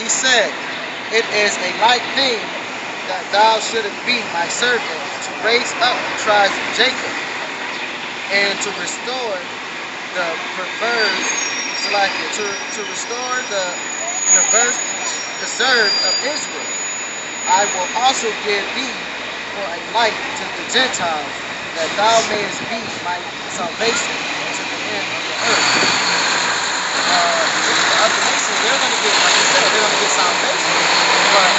he said, "It is a light thing that thou shouldest be my servant to raise up the tribes of Jacob and to restore the perverse, to restore the perverse preserved of Israel. I will also give thee for a light to the Gentiles, that thou mayest be my salvation to the end of the earth." The other nations, they're going to get, like you said, they're going to get salvation, but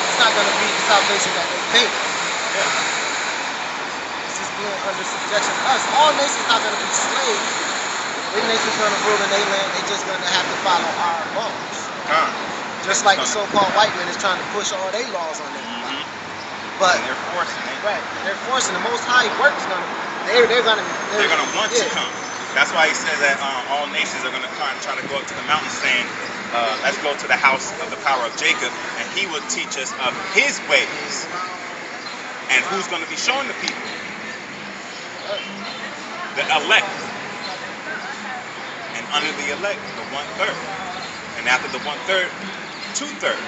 it's not going to be the salvation that they think. It's just being under subjection to us. All nations not going to be slaves. Every nation's going to rule in their land. They're just going to have to follow our laws. Just like the so-called white man is trying to push all their laws on them. But and they're forcing it. Right. They're forcing. The Most High works going to. They're going to want to come. That's why he said that all nations are going to try to go up to the mountain, saying, "Let's go to the house of the power of Jacob, and he will teach us of his ways." And who's going to be showing the people? The elect. And under the elect, the 1/3. And after the 1/3, 2/3.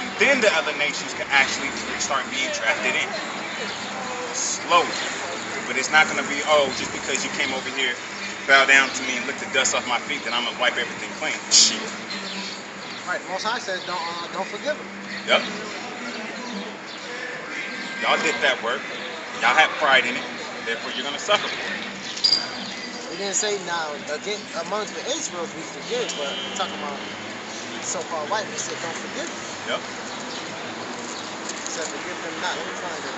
And then the other nations can actually start being drafted in. Slowly. But it's not going to be, oh, just because you came over here, bow down to me and lick the dust off my feet, then I'm going to wipe everything clean. Shit. Right. Most High says don't forgive them. Yep. Y'all did that work. Y'all had pride in it. Therefore, you're going to suffer for it. He didn't say now, again, amongst the Israels we forgive, but we're talking about so-called white. He said don't forgive them. Yep. He said forgive them not. Let me find it.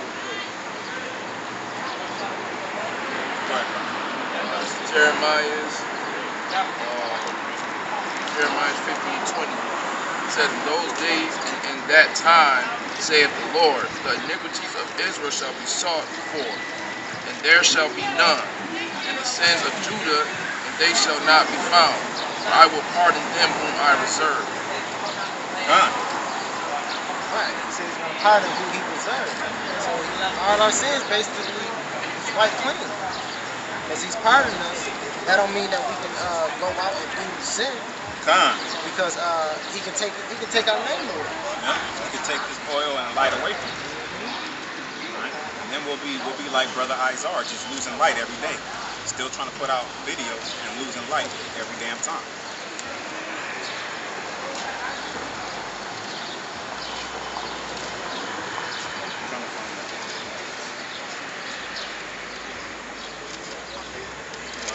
Jeremiah's 15:20. It says, "In those days and in that time, saith the Lord, the iniquities of Israel shall be sought for, and there shall be none, and the sins of Judah, and they shall not be found. For I will pardon them whom I reserve." Right. He says he's going to pardon who he reserved. So all our sins basically is wiped clean. Because he's pardoning us, that don't mean that we can go out and do sin. Because he can take our name away. Yeah, he can take this oil and light away from you. Right? And then we'll be like Brother Izar, just losing light every day. Still trying to put out videos and losing light every damn time.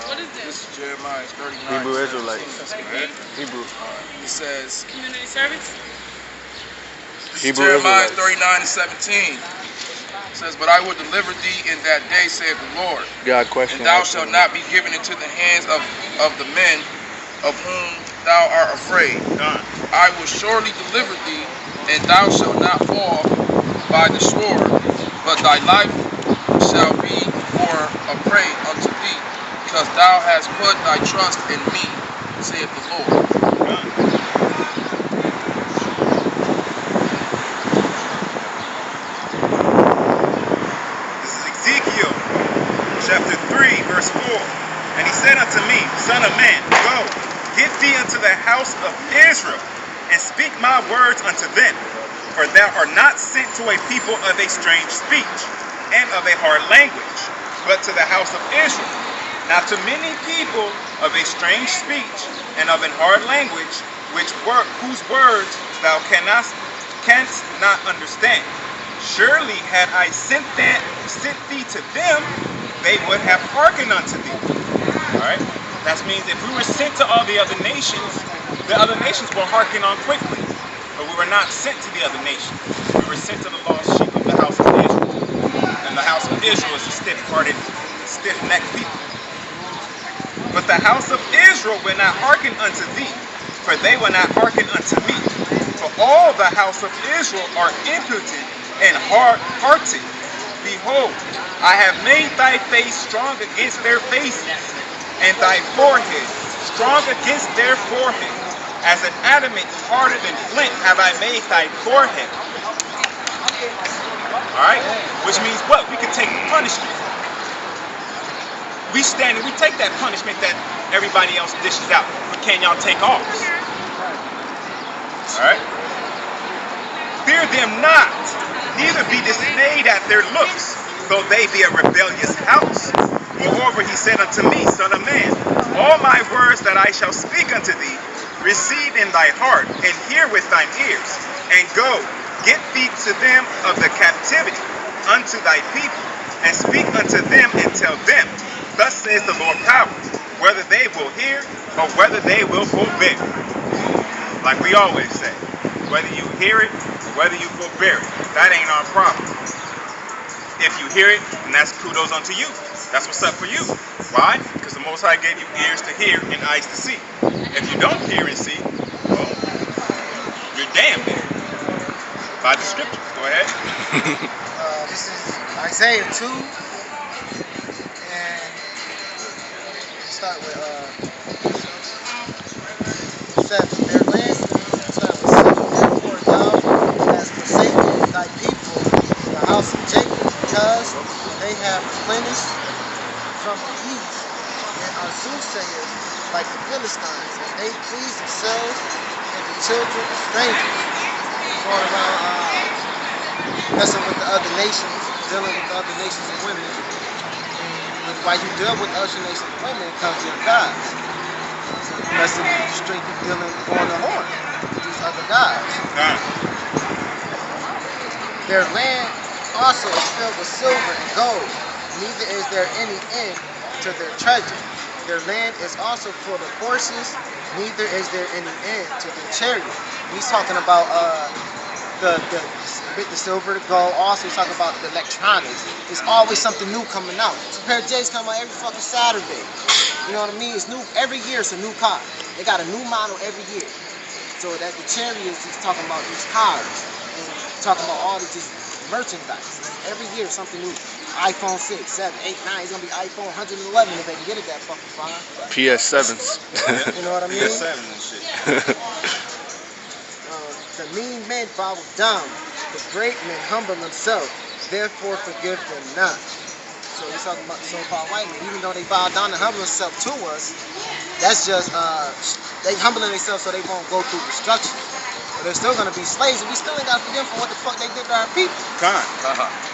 What is this? This is Jeremiah 39. Hebrew Israelites. Hebrew. It says, Community service? this is Hebrew Jeremiah Israelites. 39:17. It says, "But I will deliver thee in that day, saith the Lord. God question. And thou shalt not be given into the hands of the men of whom thou art afraid. I will surely deliver thee, and thou shalt not fall by the sword, but thy life shall be for a prey unto thee, because thou hast put thy trust in me, saith the Lord." This is Ezekiel chapter 3, verse 4. "And he said unto me, Son of man, go, get thee unto the house of Israel, and speak my words unto them. For thou art not sent to a people of a strange speech, and of a hard language, but to the house of Israel. Now to many people of a strange speech, and of an hard language, whose words thou canst not understand. Surely had I sent thee to them, they would have hearkened unto thee." Alright? That means if we were sent to all the other nations will hearken on quickly. But we were not sent to the other nations. We were sent to the lost sheep of the house of Israel. And the house of Israel is a stiff-hearted, stiff-necked people. "But the house of Israel will not hearken unto thee, for they will not hearken unto me. For all the house of Israel are impotent and hard-hearted. Behold, I have made thy face strong against their faces, and thy forehead strong against their forehead. As an adamant harder than flint have I made thy forehead." Alright? Which means what? We can take punishment. We stand and we take that punishment that everybody else dishes out. But can y'all take ours? All right? Fear them not, neither be dismayed at their looks, though they be a rebellious house. Moreover, he said unto me, Son of man, all my words that I shall speak unto thee, receive in thy heart, and hear with thine ears, and go, get thee to them of the captivity unto thy people, and speak unto them and tell them, thus says the Lord power, whether they will hear or whether they will forbear. Like we always say, whether you hear it or whether you forbear it, that ain't our problem. If you hear it, then that's kudos unto you. That's what's up for you. Why? Because the Most High gave you ears to hear and eyes to see. If you don't hear and see, well, you're damned there. By the scriptures. Go ahead. This is Isaiah 2, and start with 7. Their land, start with 7. Therefore thou hast forsaken thy people, the house of Jacob, because they have replenished from the east, and are soothsayers like the Philistines, and they please themselves and the children of strangers, going around messing with the other nations, dealing with the other nations and women. And while you deal with other nations and women, it comes your gods. So you messing with the straight dealing on the horn with these other gods. Their land also is filled with silver and gold, neither is there any end to their treasure. Their land is also full of horses, neither is there any end to their chariot. He's talking about the silver, the gold. Also, he's talking about the electronics. There's always something new coming out. This pair of J's come out every fucking Saturday. You know what I mean? It's new every year. It's a new car. They got a new model every year. So that the chariots, he's talking about these cars and talking about all this merchandise. Every year something new. iPhone 6, 7, 8, 9. It's gonna be iPhone 111 if they can get it that fucking fine. PS7s. You know what I mean? PS7 and shit. The mean men bow down, the great men humble themselves, therefore forgive them not. So he's talking about the so-called white men. Even though they bow down and humble themselves to us, that's just they humbling themselves so they won't go through destruction. But they're still gonna be slaves, and we still ain't gotta forgive them for what the fuck they did to our people.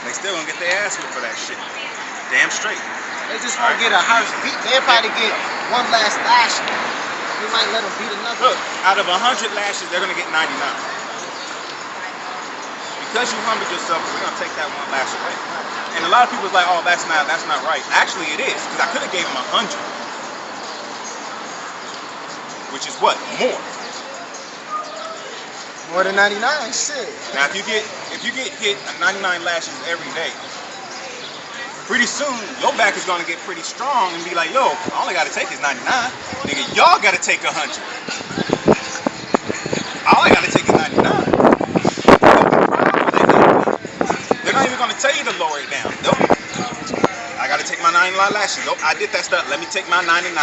They still gonna get their ass whipped for that shit. Damn straight. They just won't get a harsh beat. They'll probably get one last lashing. We might let them beat another. Look, out of 100 lashes, they're gonna get 99. Because you humbled yourself, we're gonna take that one lash away. And a lot of people's like, oh, that's not right. Actually, it is, because I could have gave them 100, which is what? More than 99, shit. Now, if you get hit 99 lashes every day, pretty soon your back is gonna get pretty strong and be like, yo, I only gotta take is 99. Nigga, y'all gotta take 100. All I gotta take is 99. They're not even gonna tell you to lower it down. Nope. I gotta take my 99 lashes. Nope, I did that stuff. Let me take my 99.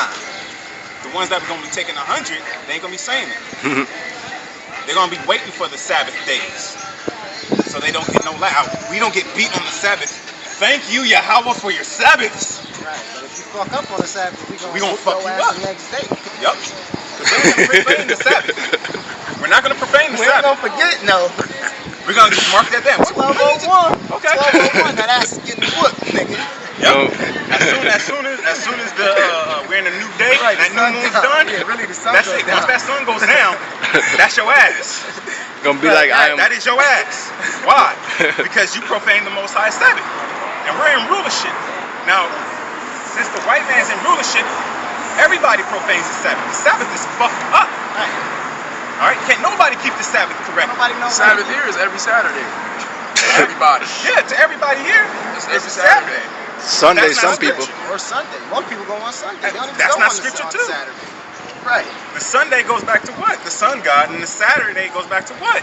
The ones that are gonna be taking 100, they ain't gonna be saying it. They're gonna be waiting for the Sabbath days, so they don't get no laugh. We don't get beat on the Sabbath. Thank you, Yahweh, for your Sabbaths. Right, but if you fuck up on the Sabbath, we gonna fuck you up the next day. Yup. Because we're gonna profane the Sabbath. We're not gonna profane the Sabbath. We ain't gonna forget, no. We're gonna just mark that down. 1201. Okay. 1201. That ass is getting whooped, nigga. Yup. As soon as the we're in a new day, right, that new moon's done. Yeah, really, the sun that's it. Down. Once that sun goes down, that's your ass. Gonna be like that is your ass. Why? Because you profane the Most High Sabbath, and we're in rulership. Now, since the white man's in rulership, everybody profanes the Sabbath. The Sabbath is fucked up. All right, can't nobody keep the Sabbath correct. Nobody knows. Sabbath here is every Saturday. Everybody. Yeah, to everybody here, It's it's every Saturday. Sunday, some scripture. people. Or Sunday. Most people go on Sunday. They don't even That's go not on scripture on too. Saturday. Right. The Sunday goes back to what? The sun god, and the Saturday goes back to what?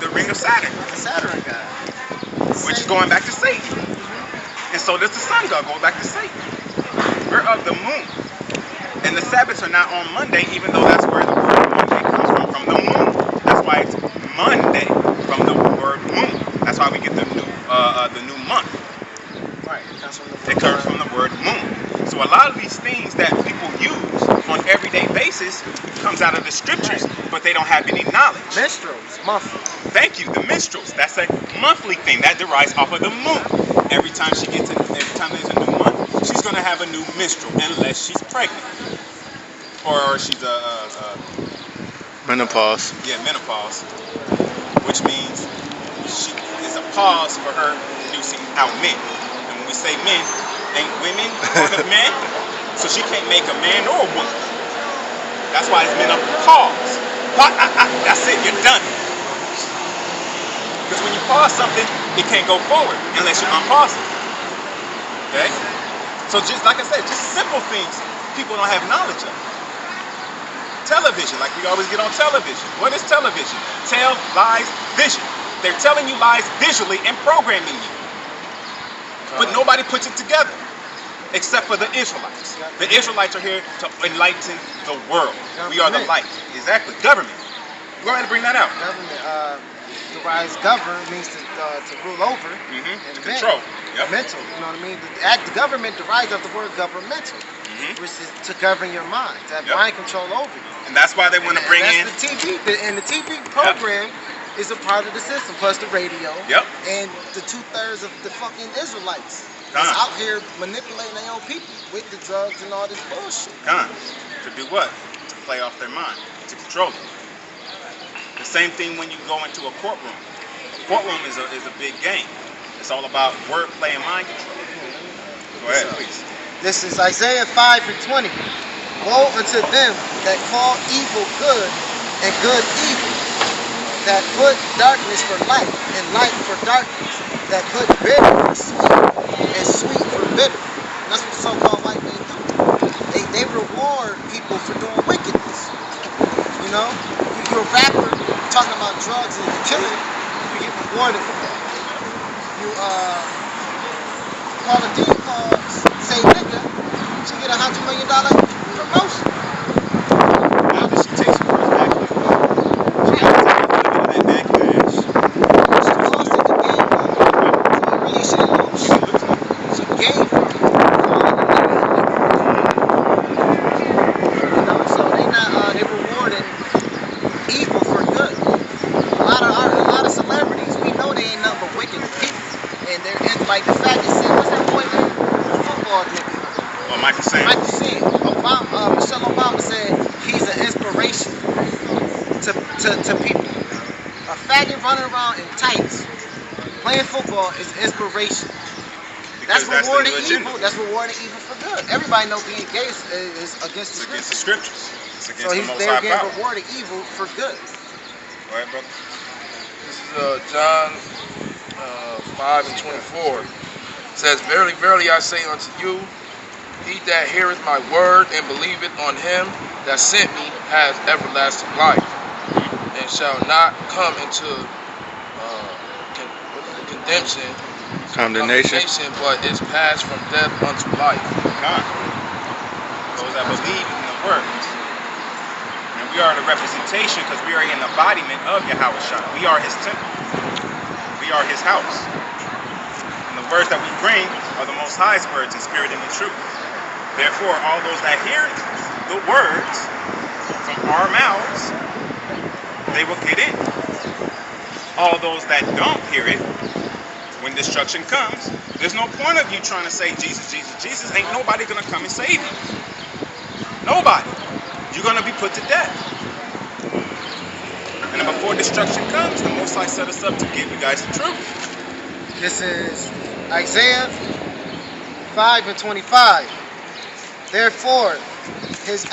The ring of Saturn, The Saturday God. which is going back to Satan. And so does the sun god go back to Satan. We're of the moon. And the Sabbaths are not on Monday, even though that's where the word Monday comes from the moon. That's why it's Monday, from the word moon. That's why we get the new month. Right. It comes from the word moon. So a lot of these things that people use on an everyday basis comes out of the scriptures. scriptures, but they don't have any knowledge. Minstrels, monthly. Thank you, the minstrels. That's a monthly thing that derives off of the moon. Every time there's a new month, she's gonna have a new minstrel, unless she's pregnant or she's Menopause. menopause, which means she is a pause for her producing out men. And when we say men, ain't women part of men, so she can't make a man or a woman. That's why it's men of pause. That's it, you're done. Because when you pause something, it can't go forward unless you unpause it. Okay? So just like I said, just simple things people don't have knowledge of. Television, like we always get on television. What is television? Tell, lies, vision. They're telling you lies visually and programming you. But nobody puts it together, except for the Israelites. The Israelites are here to enlighten the world. We are the light. Exactly. Government. Go ahead and bring that out. Government, derives govern means to rule over. And To control. Yep. Mental, you know what I mean? The government derives of the word governmental, which is to govern your mind, to have mind control over you. And that's why they want to bring in the TV. And the TV program is a part of the system, plus the radio. And the 2/3 of the fucking Israelites is out here manipulating their own people with the drugs and all this bullshit. To do what? To play off their mind, to control them. The same thing when you go into a courtroom. A courtroom is a big game. It's all about wordplay and mind control. Go ahead, please. This is Isaiah 5:20. Woe unto them that call evil good and good evil, that put darkness for light and light for darkness, that put bitter for sweet and sweet for bitter. That's what the so-called white men do. They reward people for doing wickedness. You know, you're a rapper talking about drugs and killing, you get rewarded for that. You call a thief, say nigga, she get $100 million promotion. Now that she takes her back, she has that backlash. She lost it to game, so really she lost. She gained from it. You know, so they rewarding evil for good. A lot of celebrities, we know they ain't nothing but wicked people. And they're like the fact that said, what's that boy name? Football nigga. Oh, Michael Sam. Michelle Obama said he's an inspiration to people. A faggot running around in tights playing football is inspiration. That's rewarding evil. That's rewarding evil for good. Everybody knows being gay is against the scriptures. It's against so the Most they're High getting power. rewarded evil for good. Go ahead, brother. This is John 5:24. It says, Verily, verily, I say unto you, he that heareth my word and believeth on him that sent me has everlasting life, and shall not come into condemnation, but is passed from death unto life. Those that believe in the word. And we are the representation because we are an embodiment of Yahweh Shah. We are his temple. We are his house. And the words that we bring are the Most High's words in spirit and in truth. Therefore, all those that hear the words from our mouths, they will get in. All those that don't hear it, when destruction comes, there's no point of you trying to say Jesus, Jesus, Jesus. Ain't nobody going to come and save you. Nobody. You're going to be put to death. And before destruction comes, the Most High set us up to give you guys the truth. This is Isaiah 5:25. Therefore is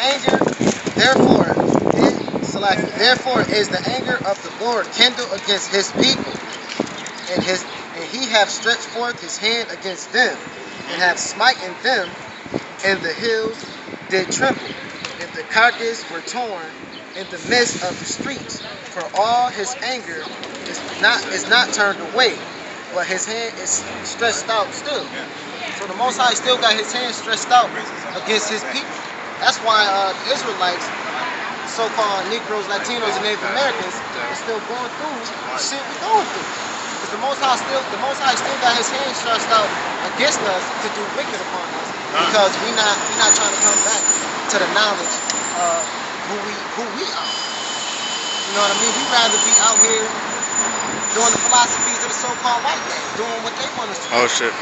the anger of the Lord kindled against his people, and he hath stretched forth his hand against them, and hath smitten them, and the hills did tremble, and the carcass were torn in the midst of the streets. For all his anger is not turned away, but his hand is stretched out still. So the Most High still got his hand stretched out against his people. That's why the Israelites, so-called Negroes, Latinos, and Native Americans, are still going through the shit we're going through. Because the Most High still got his hand stretched out against us to do wicked upon us. Because we're not trying to come back to the knowledge of who we are. know what I mean? We'd rather be out here doing the philosophies of the so-called white man, doing what they want us to do. Oh shit.